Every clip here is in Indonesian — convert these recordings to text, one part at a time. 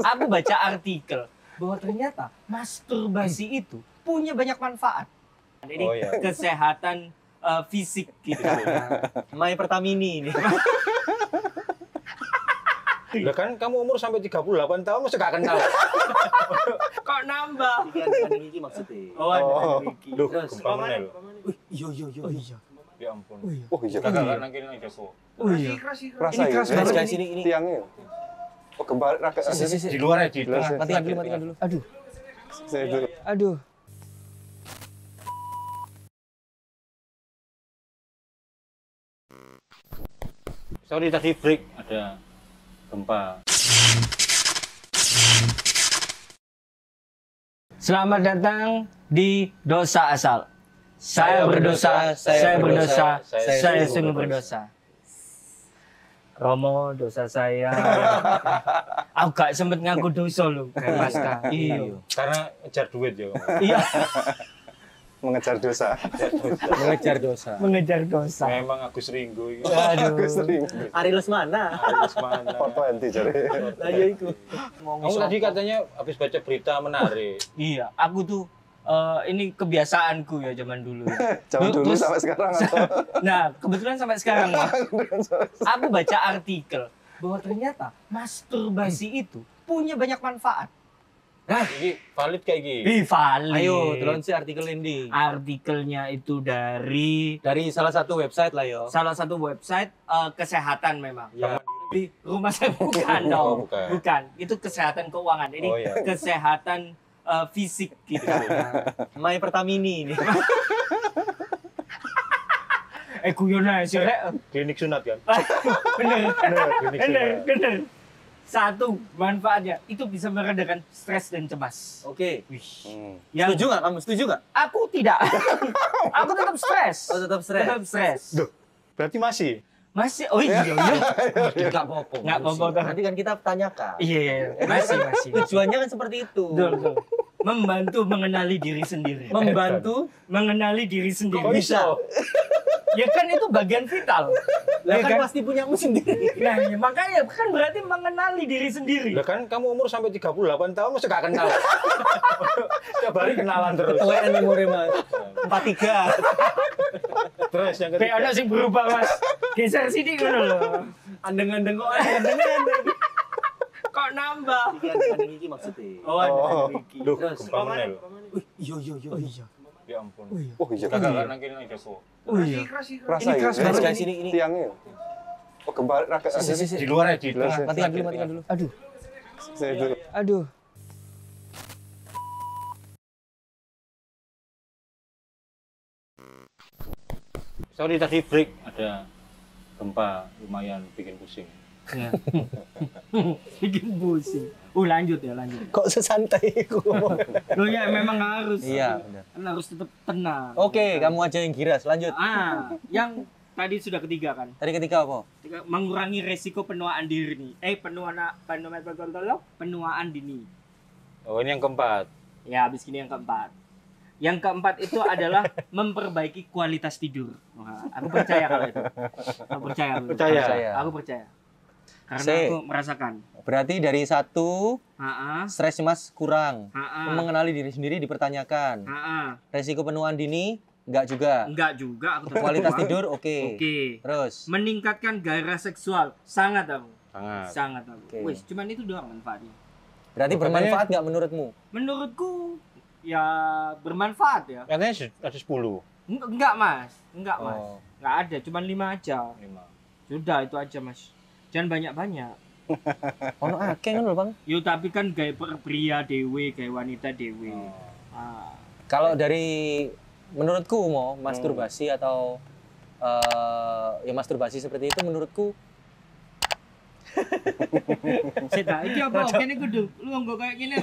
Aku baca artikel bahwa ternyata masturbasi itu punya banyak manfaat. Jadi kesehatan fisik gitu. My Pertamini ini. Lah kan kamu umur sampai 38 tahun masih gak kenal. Kok nambah? Ada Niki maksudnya. Oh, ada Ricky. Duh, Terus Pamanel. iya. Ya ampun. Oh iya. Kakak nang kene aja kok. Oh iya. Rasa Ini keras banget guys, ini. tiangnya. Oh kembali rakyat Di luar aja di tengah. Matikan dulu. Aduh. saya dulu. Aduh. Sorry tadi break ada gempa. Selamat datang di Dosa Asal. Saya berdosa, saya sungguh berdosa. Romo, dosa saya. Aku gak sempet ngaku dosa loh, kayak Maska. Iya. Karena ngejar duit ya. Iya, Mengejar dosa. Mengejar dosa. mengejar dosa. Memang Agus Ringgo iki. Aduh. Aku sering. Ari Lesmana. Harus mana. Foto enti jare. Lah ya iku. Kamu tadi katanya habis baca berita menarik. Iya, aku tuh ini kebiasaanku ya zaman dulu. Ya. Zaman dulu Terus- sampai sekarang atau? Nah, kebetulan sampai sekarang Mas, aku baca artikel bahwa ternyata masturbasi itu punya banyak manfaat. Nah, ini valid kayak gini. Valid. Ayo, telon si artikel ini. Artikelnya itu dari Dari salah satu website lah yo. salah satu website kesehatan memang. Ya. Di rumah saya bukan dong. bukan. Bukan. Itu kesehatan keuangan. Ini Oh, iya. kesehatan fisik gitu. My Pertamini ini. Guyon aja sih, Rek. Klinik sunat kan? Bener. Klinik sunat. Bener. Satu, manfaatnya itu bisa meredakan stres dan cemas. Oke. Yang Setuju nggak kamu? Setuju nggak? aku tidak. Aku tetap stres. Oh, tetap stres. Tetap stres. Duh, berarti masih. Masih, oh iya. Nggak apa-apa. Nggak apa-apa. Nanti kan kita tanyakan. Iya, masih. Tujuannya kan seperti itu. Betul. Membantu mengenali diri sendiri. Membantu. Mengenali diri sendiri. Kok bisa? Ya kan itu bagian vital. Lah Ya kan kan? pasti punyamu sendiri. Nah, ya, makanya kan berarti mengenali diri sendiri. Lah kan kamu umur sampai 38 tahun masih gak kenal. Setiap hari kenalan terus. Ketuaan memori mas. 43. Terus yang Kayak ketiga. ada sing berubah, Mas. Geser sini ngono loh. Andeng-andeng kok andeng-andeng. Kok nambah? Ada Niki maksudnya. Oh, ada Ricky. Duh, Terus, Pamanel. Iya. Ya ampun. Oh iya. Kakak nang kene aja kok. Oh iya. Rasa Ini keras ya. banget. Guys, ini. Tiangnya. Oh kembali rakyat Di luar aja di tengah. Matikan dulu. Aduh. saya dulu. Aduh. Sorry tadi break ada gempa lumayan bikin pusing. Ya. Bikin pusing. Lanjut. Kok sesantai itu ngomong? Loh ya memang harus. Iya, benar. Kan harus tetap tenang. Oke, kamu aja yang giras. Lanjut. Yang tadi sudah ketiga kan. Tadi ketika apa? Mengurangi resiko penuaan dini. Penuaan dini. Oh, ini yang keempat. Ya, habis ini yang keempat. Yang keempat itu adalah memperbaiki kualitas tidur. Wah, aku percaya kalau itu. Aku percaya. Aku percaya. Karena C. aku merasakan. Berarti dari satu, Ha-ha. stres mas kurang. Ha-ha. Mengenali diri sendiri dipertanyakan. Ha-ha. Resiko penuaan dini, enggak juga. Enggak juga aku tetap Kualitas kuat. tidur, oke. Oke. Terus, Meningkatkan gairah seksual. Sangat aku. Sangat. Aku. Oke. Wis, cuman itu doang manfaatnya. berarti Katanya- bermanfaat nggak menurutmu? Menurutku ya bermanfaat ya. Katanya ada 10. Enggak, Mas. Enggak, Mas. Oh. Enggak ada, cuman 5 aja. 5. Sudah itu aja, Mas. Jangan banyak-banyak. Ono akeh kan lho, Bang. Yo tapi kan gaya pria dewe, gaya wanita dewe. Kalau dari menurutku mau masturbasi atau ya masturbasi seperti itu menurutku Seta, iki apa? Kene kudu lu nggo kayak gini.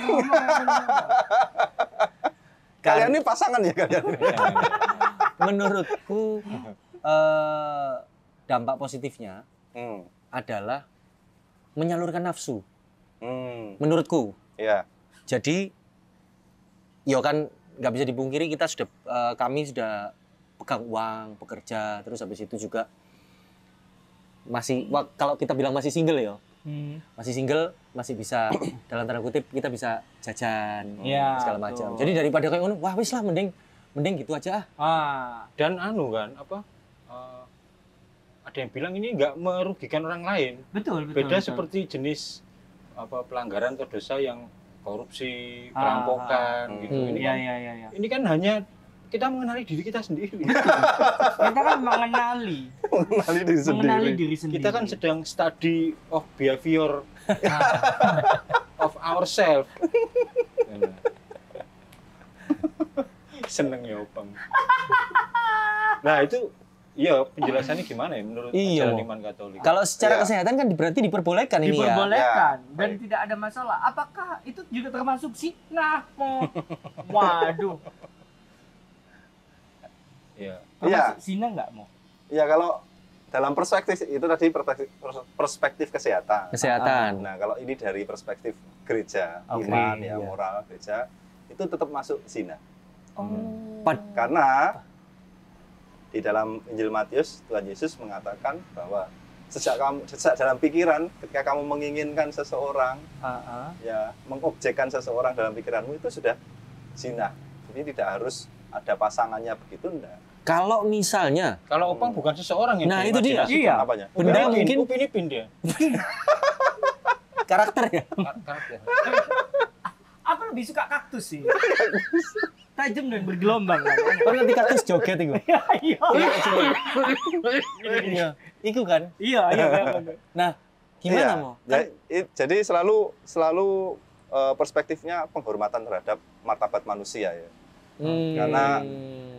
Kalian ini pasangan ya kalian? menurutku dampak positifnya adalah menyalurkan nafsu. Menurutku. Iya. Jadi, ya kan nggak bisa dipungkiri kita sudah kami sudah pegang uang, bekerja, terus habis itu juga masih kalau kita bilang masih single ya, Masih single, masih bisa dalam tanda kutip kita bisa jajan segala macam. Betul. Jadi daripada kayak ngono, wah wis lah mending gitu aja. Dan kan ada yang bilang ini nggak merugikan orang lain. Betul. Beda seperti jenis pelanggaran atau dosa yang korupsi, perampokan gitu. Ini kan hanya kita mengenali diri kita sendiri. Kita kan mengenali diri sendiri. Kita kan sedang study of behavior of ourselves. Seneng ya Opang. Nah itu, iya penjelasannya gimana ya menurut ajaran iman Katolik? Kalau secara kesehatan kan berarti diperbolehkan ini ya. Diperbolehkan dan tidak ada masalah. Apakah itu juga termasuk zina? Waduh. Termasuk zina nggak mau? Iya kalau dalam perspektif itu tadi perspektif kesehatan. Nah kalau ini dari perspektif gereja, iman ya moral gereja itu tetap masuk zina. Karena di dalam Injil Matius Tuhan Yesus mengatakan bahwa sejak dalam pikiran ketika kamu menginginkan seseorang, ya mengobjekkan seseorang dalam pikiranmu itu sudah zina. Jadi tidak harus ada pasangannya begitu enggak. Kalau misalnya, kalau Opang bukan seseorang yang itu dia. Iya. Apanya? Benda mungkin Upin Ipin dia. karakter ya. Aku lebih suka kaktus sih. Tajam dan bergelombang kan. Kan nanti kaktus joget itu. Iya. Iku kan? Iya. Nah, gimana mau? Jadi selalu perspektifnya penghormatan terhadap martabat manusia ya. Karena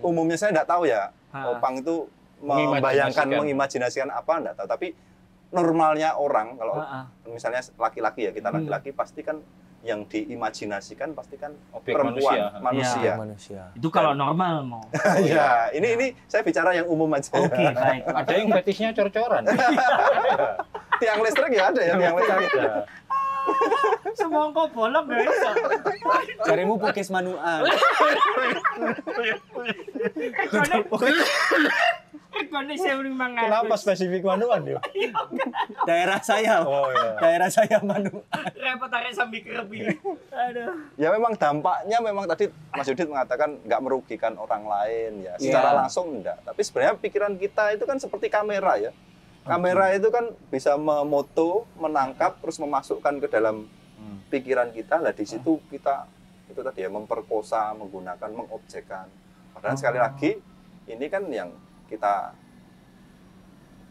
umumnya saya tidak tahu ya, Opang itu mengimajinasikan apa enggak tahu. Tapi normalnya orang kalau misalnya laki-laki ya, kita laki-laki pasti kan yang diimajinasikan pasti kan objek perempuan, manusia. Manusia. Itu kalau normal mau. Ya, ini saya bicara yang umum aja. Oke, baik. Ada yang fetisnya cor-coran. Tiang listrik ya ada ya, tiang listrik. Semongko bolong nggak bisa. Carimu pokes manual. Ekonomi saya mangan. Kenapa spesifik manual dia? Daerah saya. Oh iya. Daerah saya manual. Repot tarik sambil kerebi. Aduh. Ya memang dampaknya memang tadi Mas Yudit mengatakan nggak merugikan orang lain ya. Secara langsung enggak. Tapi sebenarnya pikiran kita itu kan seperti kamera ya. Kamera itu kan bisa memoto, menangkap, terus memasukkan ke dalam pikiran kita. Lah di situ kita itu tadi ya memperkosa, menggunakan, mengobjekkan. Padahal sekali lagi ini kan yang kita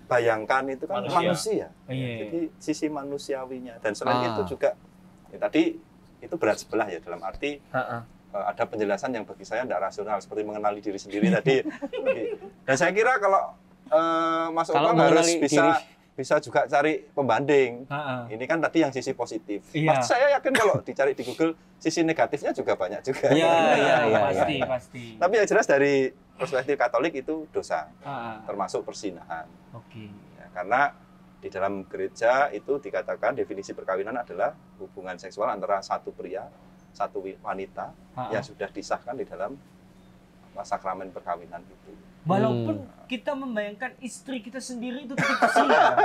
bayangkan itu kan manusia. Jadi sisi manusiawinya. Dan selain itu juga ya tadi itu berat sebelah ya dalam arti ada penjelasan yang bagi saya tidak rasional seperti mengenali diri sendiri tadi. Dan saya kira kalau Mas Opang harus bisa juga cari pembanding. Ini kan tadi yang sisi positif. Pasti saya yakin kalau dicari di Google sisi negatifnya juga banyak juga. Pasti. Tapi yang jelas dari perspektif Katolik itu dosa, termasuk perzinahan. Ya, karena di dalam gereja itu dikatakan definisi perkawinan adalah hubungan seksual antara satu pria, satu wanita yang sudah disahkan di dalam sakramen perkawinan itu. Walaupun kita membayangkan istri kita sendiri itu tetap zina.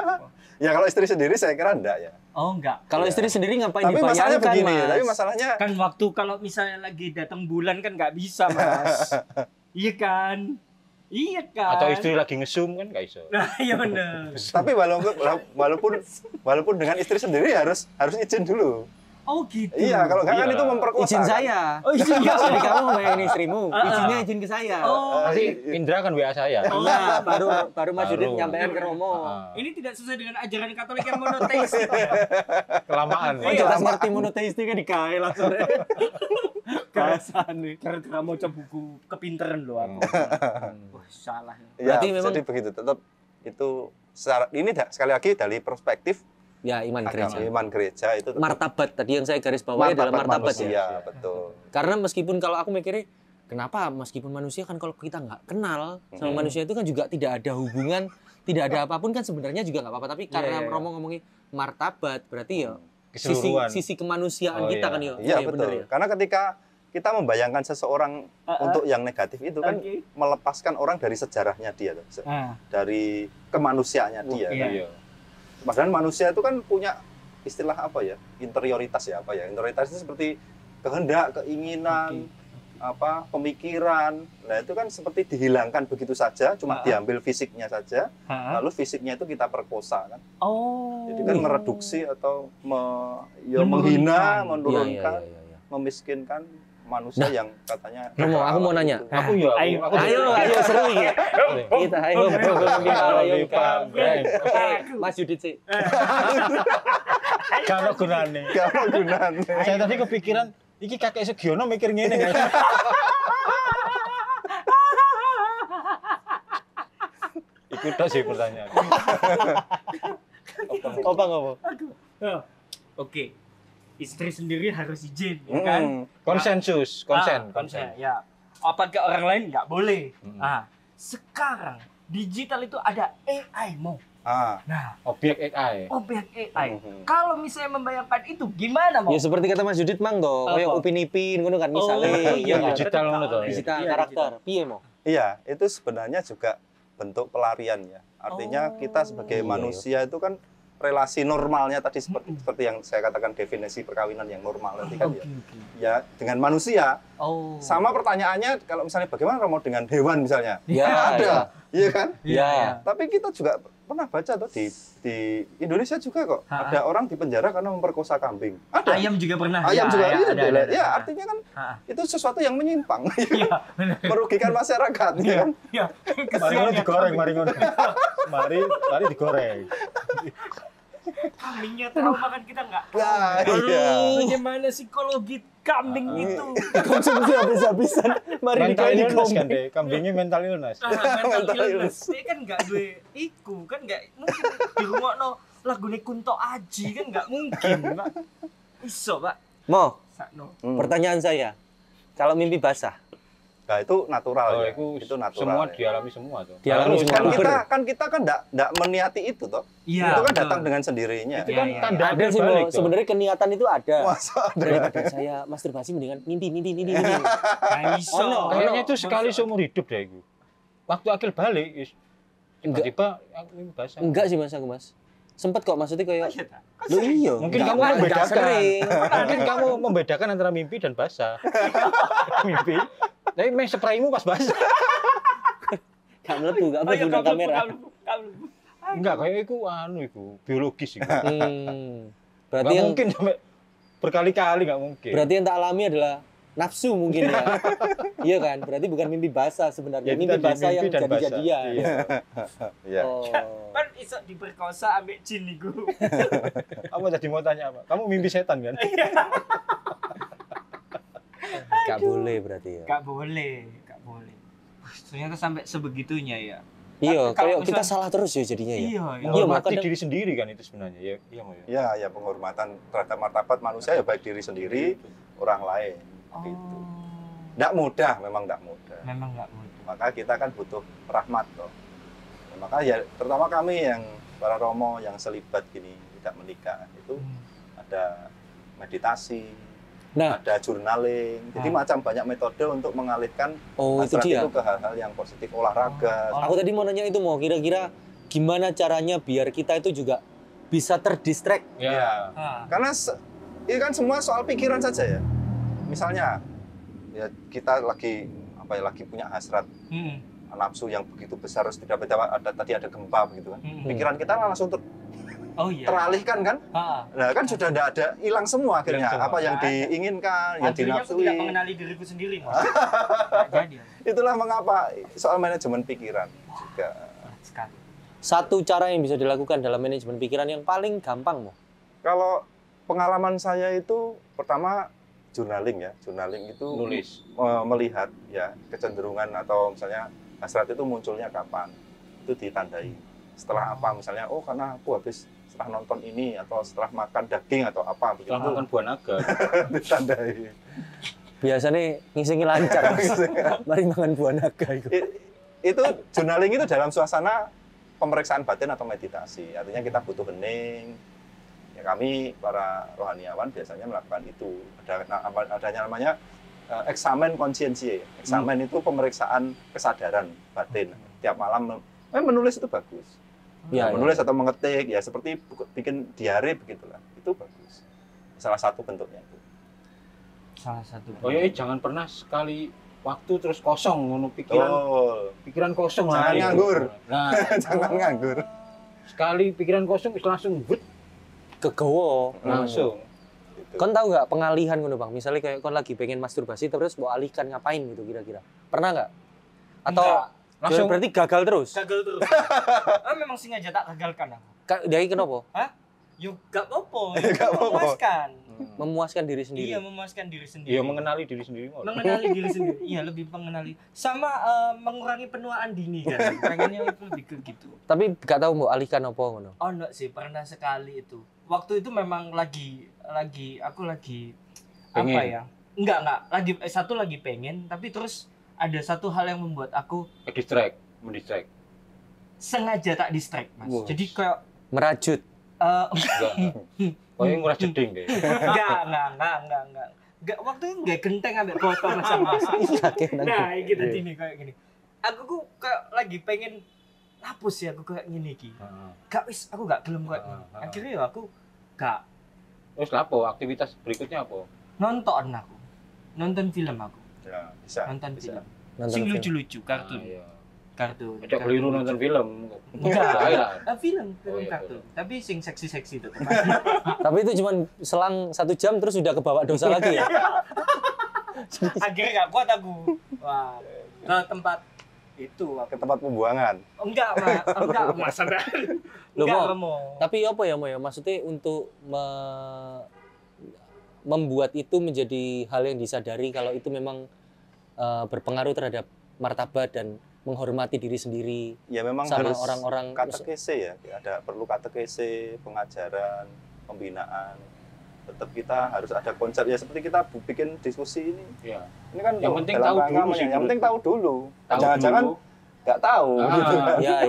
Ya kalau istri sendiri saya kira enggak ya. Oh enggak. Kalau istri sendiri ngapain tapi dibayangkan, masalahnya begini, Mas? Tapi masalahnya kan waktu kalau misalnya lagi datang bulan kan nggak bisa, Mas. Iya kan? Atau istri lagi ngesum kan nggak bisa. Nah, iya benar. Tapi walaupun dengan istri sendiri harus izin dulu. Oh gitu. Iya, kalau enggak kan itu memperkosa. Izin saya. Oh izin Jadi kamu membayangin istrimu, izinnya izin ke saya. Nanti Indra kan WA saya. Iya, baru Mas Yudit nyampaikan ke Romo. Ini tidak sesuai dengan ajaran Katolik yang monoteis. Kelamaan. Oh, jelas ngerti monoteistik kan dikae langsung. Kasan nih. Karena mau coba buku kepinteran loh aku. Wah, salah. Ya, berarti memang jadi begitu. Tetap itu ini sekali lagi dari perspektif ya iman gereja. Iman gereja itu martabat tadi yang saya garis bawahi adalah martabat manusia, ya. Betul. Karena meskipun kalau aku mikirnya kenapa meskipun manusia kan kalau kita nggak kenal sama manusia itu kan juga tidak ada hubungan, tidak ada apapun kan sebenarnya juga nggak apa-apa. Tapi karena Romo ngomongin martabat berarti ya sisi kemanusiaan kita kan ya. Iya betul. Ya? Karena ketika kita membayangkan seseorang untuk yang negatif itu kan melepaskan orang dari sejarahnya dia, dari kemanusiaannya dia. Kan? Padahal manusia itu kan punya istilah apa ya? Interioritas ya apa ya? Interioritas itu seperti kehendak, keinginan, apa pemikiran. Nah, itu kan seperti dihilangkan begitu saja, cuma diambil fisiknya saja. Lalu fisiknya itu kita perkosa kan. Jadi kan mereduksi atau menghina, menurunkan, memiskinkan manusia yang katanya aku mau nanya. Aku ya. Ayo seru ya. Kita ayo Mas Yudit sih. Kalau gunane. Saya tadi kepikiran iki kakek Sugiono mikir ngene guys. Iku tok sih pertanyaan. Apa? Oke. Istri sendiri harus izin, ya kan? Konsen. Ya. Apakah orang lain nggak boleh? Sekarang digital itu ada AI Mo. Nah, objek AI. Kalau misalnya membayangkan itu gimana, Mo? Ya seperti kata Mas Yudit mang toh, kayak upin-ipin ngono kan misalnya. Digital ngono to. Digital karakter. Piye, Mo? Iya, itu sebenarnya juga bentuk pelarian ya. Artinya kita sebagai manusia itu kan relasi normalnya tadi seperti yang saya katakan definisi perkawinan yang normal nanti kan ya dengan manusia. Sama pertanyaannya kalau misalnya bagaimana mau dengan hewan misalnya? Ada, iya kan? Iya. Tapi kita juga pernah baca tuh di Indonesia juga kok ada orang di penjara karena memperkosa kambing. Ada. Ayam juga pernah. Ayam juga ada. Ya artinya kan itu sesuatu yang menyimpang, merugikan masyarakat, ya kan? Iya. Mari digoreng, mari digoreng. Kambingnya trauma kan kita nggak tahu. Bagaimana psikologi kambing itu? Konsumsi habis-habisan. Mari illness kan deh, kambingnya mental illness. Mental illness. Dia kan nggak duwe iku, kan nggak mungkin di rumah lagune Kunto Aji kan nggak mungkin, Pak. Iso, Pak. Mo, pertanyaan saya. Kalau mimpi basah? Nah, itu natural ya. Itu natural. Semua ya. dialami semua tuh. Dialami semua. Kita kan enggak meniati itu toh. Iya, itu kan datang dengan sendirinya. Itu kan tanda ada sih, Mo. Sebenarnya keniatan itu ada. Masa ada? Daripada saya masturbasi mendingan mimpi. Kayaknya itu sekali seumur hidup deh itu. Waktu akil balik, tiba-tiba aku mimpi basah. Enggak sih Mas, aku Mas. Sempet kok maksudnya kayak iya. Mungkin kamu membedakan. Mungkin kamu membedakan antara mimpi dan basah. Mimpi. Tapi main spraymu pas basah. Gak melebu nang kamera. Enggak, kayak itu biologis itu. Berarti yang mungkin sampai berkali-kali nggak mungkin. Berarti yang tak alami adalah nafsu mungkin ya. Iya kan? Berarti bukan mimpi basah sebenarnya. Mimpi basah yang jadi-jadian. Iya. Kan iso diperkosa ambek jin niku. Kamu tadi mau tanya apa? Kamu mimpi setan kan? Gak boleh berarti ya. Gak boleh. Ternyata sampai sebegitunya ya. Iya, kayak kita salah terus ya jadinya ya. Iya, menghormati diri sendiri kan itu sebenarnya. Iya, penghormatan terhadap martabat manusia ya baik diri sendiri, orang lain. Gitu. Nggak mudah, memang nggak mudah. Maka kita kan butuh rahmat toh. Maka ya terutama kami yang para romo yang selibat gini tidak menikah itu ada meditasi, ada journaling. Jadi macam banyak metode untuk mengalihkan hasrat itu ke hal-hal yang positif, olahraga. Aku tadi mau nanya itu mau kira-kira gimana caranya biar kita itu juga bisa terdistract. Ya. Karena ini kan semua soal pikiran saja ya. Misalnya ya kita lagi punya hasrat nafsu yang begitu besar, terus tiba-tiba tadi ada gempa begitu kan. Pikiran kita langsung teralihkan kan. Nah kan sudah tidak ada, hilang semua akhirnya apa yang diinginkan, yang dinafsui. Aku tidak mengenali diriku sendiri, Mas. Itulah mengapa soal manajemen pikiran juga. Satu cara yang bisa dilakukan dalam manajemen pikiran yang paling gampang, Mo. Kalau pengalaman saya itu pertama journaling ya. Journaling itu nulis, melihat ya kecenderungan atau misalnya hasrat itu munculnya kapan. Itu ditandai. Setelah apa misalnya, karena aku habis setelah nonton ini atau setelah makan daging atau apa begitu. Setelah makan buah naga. Ditandai. Biasanya ngisingi lancar. Mari makan buah naga itu. Itu journaling itu dalam suasana pemeriksaan batin atau meditasi. Artinya kita butuh hening. Ya kami para rohaniawan biasanya melakukan itu. Adanya namanya eksamen konsiensi. Eksamen itu pemeriksaan kesadaran batin. Tiap malam menulis itu bagus. Ya, menulis atau mengetik ya seperti bikin diare begitulah. itu bagus. Salah satu bentuknya itu. Salah satu. Oh ya, jangan pernah sekali waktu terus kosong ngono pikiran. Pikiran kosong jangan nganggur. Nah, jangan nganggur. Sekali pikiran kosong langsung kegowo langsung. Kon tahu nggak pengalihan ngono Bang? Misalnya kayak kon lagi pengen masturbasi terus mau alihkan ngapain gitu kira-kira? Pernah nggak? Atau langsung berarti gagal terus? Gagal terus. Memang sengaja tak gagalkan aku. Dari kenapa? Hah? Yuk gak apa-apa. Memuaskan. Memuaskan diri sendiri. Iya, memuaskan diri sendiri. Iya, mengenali diri sendiri. Mengenali diri sendiri. Iya, lebih mengenali. Sama mengurangi penuaan dini kan. Pengennya itu lebih ke gitu. Tapi gak tahu mau alihkan apa ngono. Oh, enggak sih, pernah sekali itu. Waktu itu memang aku lagi pengen. Apa ya? Enggak, satu lagi pengen, tapi terus ada satu hal yang membuat aku mendistract. Sengaja tak distract, Mas. Wow. Jadi kayak merajut. Oh, yang ngerasa jeding deh. Enggak, waktu itu enggak genteng ambek foto sama Mas. Nah, gitu gini kayak gini. Aku kayak lagi pengen hapus ya aku kayak gini iki. Gak wis aku gak gelem kayak gini. Akhirnya ya aku gak. Terus apa? Aktivitas berikutnya apa? Nonton film aku. Ya, bisa. Nonton film. Sing lucu-lucu kartun. Iya. Kartun. Ada keliru nonton film. Enggak. Film kartun. Tapi sing seksi-seksi itu. Tapi itu cuma selang 1 jam terus udah kebawa dosa lagi ya. Akhirnya gak kuat aku. Wah, ke tempat itu ke tempat pembuangan. Enggak, Mas. Enggak mau. Tapi apa ya, Mo ya? Maksudnya untuk membuat itu menjadi hal yang disadari kalau itu memang berpengaruh terhadap martabat dan menghormati diri sendiri. Ya memang sama harus orang-orang katekese ya. Perlu katekese, pengajaran, pembinaan. Tetap kita harus ada konsep ya seperti kita bikin diskusi ini. Ya. Ini kan yang penting tahu dulu sih. Yang penting tahu dulu. Jangan-jangan nggak tahu. Gitu kan. Iya.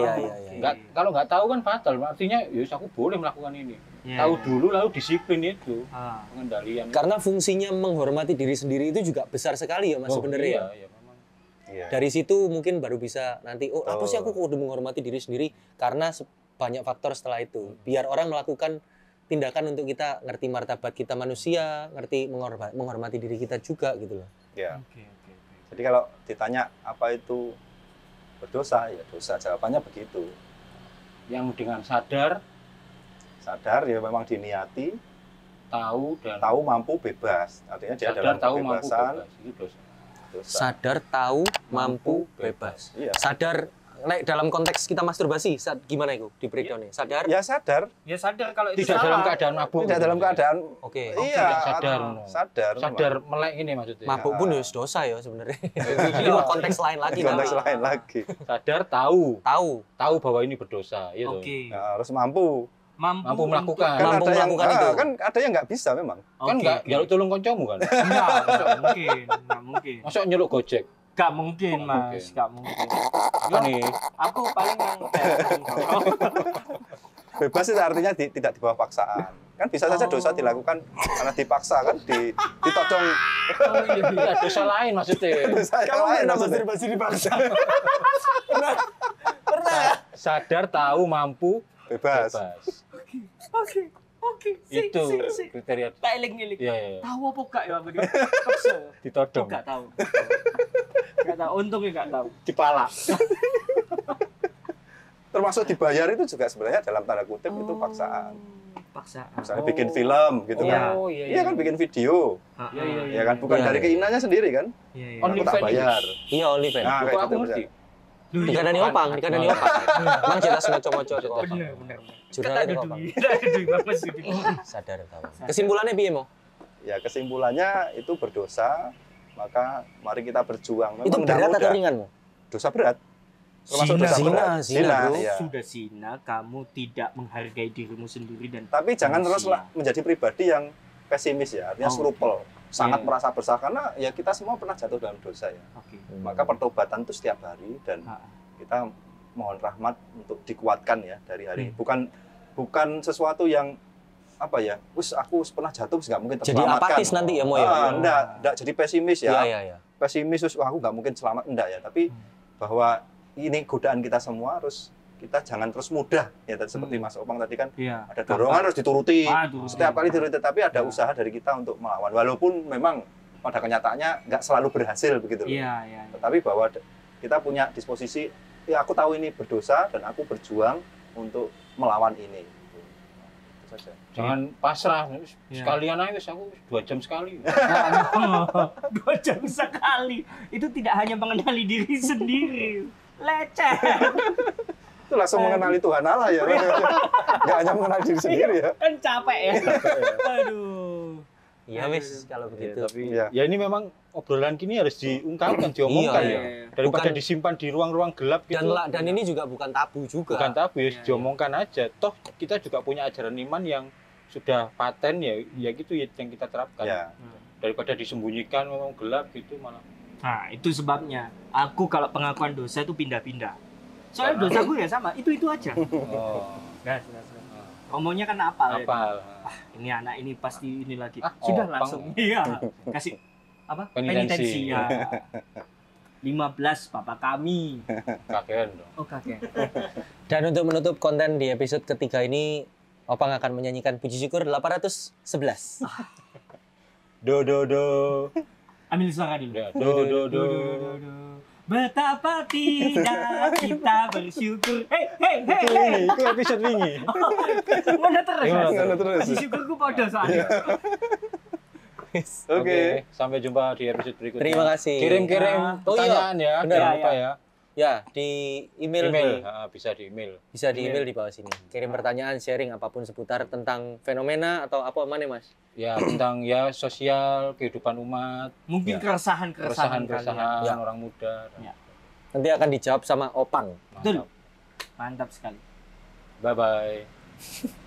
Kalau nggak tahu kan fatal. Artinya ya aku boleh melakukan ini. Tahu dulu lalu disiplin itu. Pengendalian. Karena fungsinya menghormati diri sendiri itu juga besar sekali ya Mas sebenarnya. Iya, memang. Iya. Dari situ mungkin baru bisa nanti apa sih aku kudu menghormati diri sendiri karena banyak faktor setelah itu. Biar orang melakukan tindakan untuk kita ngerti martabat kita manusia, ngerti menghormati diri kita juga gitu loh. Ya. Jadi kalau ditanya apa itu berdosa, ya dosa. Jawabannya begitu. Yang dengan sadar ya memang diniati, tahu mampu bebas. Artinya dia sadar, dalam tahu kebebasan. Mampu bebas. Itu dosa. Sadar, tahu, mampu, bebas. Iya. Sadar dalam konteks kita masturbasi, gimana itu di breakdown-nya? Sadar? Ya sadar. Ya sadar kalau itu tidak salah. Dalam keadaan mabuk. Tidak dalam keadaan. Oke. Iya, sadar melek ini maksudnya. Mabuk pun dosa ya sebenarnya. Ini konteks lain lagi. Lain lagi. Sadar, tahu bahwa ini berdosa, gitu. Oke. Nah, harus mampu melakukan. Kan mampu melakukan itu. Kan ada yang nggak bisa memang. Kan nggak jaluk tolong koncomu kan? Nggak mungkin. Masuk nyeluk Gojek? Gak mungkin, Mas. Gak mungkin. Apa nih? Aku paling yang bebas itu artinya tidak di bawah paksaan. Kan bisa saja dosa dilakukan karena dipaksa kan ditodong. Oh iya, dosa lain maksudnya. Dosa yang lain maksudnya. Masih dipaksa. pernah. Sadar, tahu, mampu, bebas. Oke. Itu kriteria. Tak eling-eling. Iya. Tahu apa gak ya aku dia? Paksa. Ditodong. Gak tahu. Untungnya gak tahu. Dipalak. Termasuk dibayar itu juga sebenarnya dalam tanda kutip itu paksaan. Paksaan. Misalnya bikin film gitu kan. Iya kan bikin video. Iya kan bukan dari keinginannya sendiri kan. Iya. Aku tak bayar. Iya, OnlyFans. Nah, Kok aku ngerti? Dikandani opang. Mang jelas moco-moco itu. Bener. Jurnal itu opang. Sadar tahu. Kesimpulannya piye, Mo? Ya kesimpulannya itu berdosa, maka mari kita berjuang. Itu berat atau ringan, Mo? Dosa berat. Termasuk dosa berat. Zina, bro. Ya. Sudah zina, kamu tidak menghargai dirimu sendiri dan tapi jangan terus menjadi pribadi yang pesimis ya, artinya scruple. Sangat merasa bersalah karena ya kita semua pernah jatuh dalam dosa ya. Maka pertobatan itu setiap hari dan kita mohon rahmat untuk dikuatkan ya dari hari. Bukan sesuatu yang apa ya, aku pernah jatuh nggak mungkin terselamatkan. Jadi apatis nanti ya, Mo ya? Enggak jadi pesimis ya. Iya. Pesimis aku nggak mungkin selamat, enggak ya. Tapi bahwa ini godaan kita semua harus kita jangan terus mudah ya seperti Mas Opang tadi kan ada dorongan harus dituruti setiap kali dituruti, tapi ada usaha dari kita untuk melawan walaupun memang pada kenyataannya nggak selalu berhasil begitu loh. Tetapi bahwa kita punya disposisi ya aku tahu ini berdosa dan aku berjuang untuk melawan ini. Itu saja. Jangan pasrah sekalian aja aku 2 jam sekali. 2 jam sekali. Itu tidak hanya mengenali diri sendiri. Leceh. Itu langsung mengenali Tuhan Allah ya. Nggak hanya mengenali diri sendiri ya. Kan capek ya. Aduh. Ya wis kalau begitu. Tapi ya ini memang obrolan kini harus diungkapkan, diomongkan ya. Daripada disimpan di ruang-ruang gelap gitu. Dan ini juga bukan tabu juga. Bukan tabu ya, diomongkan aja. Toh kita juga punya ajaran iman yang sudah paten ya gitu ya yang kita terapkan. Daripada disembunyikan ngomong gelap gitu malah. Nah, itu sebabnya aku kalau pengakuan dosa itu pindah-pindah. Soalnya dosaku ya sama, itu aja. Ngomongnya kan apal. Ini anak ini pasti ini lagi. Sudah langsung. Iya. Kasih apa? Penitensi ya. 15 Bapak kami. Kakean dong. Oh, kakek. Dan untuk menutup konten di episode ketiga ini, Opang akan menyanyikan puji syukur 811. Do. Ambil suara dulu. Do. Betapa tidak kita bersyukur. Hei. Itu episode wingi. Mana terus? Mana terus? Syukurku pada soalnya. Oke, sampai jumpa di episode berikutnya. Terima kasih. Kirim-kirim pertanyaan ya, jangan lupa ya. Ya, di email. Bisa di email. Bisa di email di bawah sini. Kirim pertanyaan, sharing apapun seputar tentang fenomena atau apa mana Mas? Ya, tentang ya sosial, kehidupan umat. Mungkin keresahan orang muda. Nanti akan dijawab sama Opang. Betul. Mantap sekali. Bye-bye.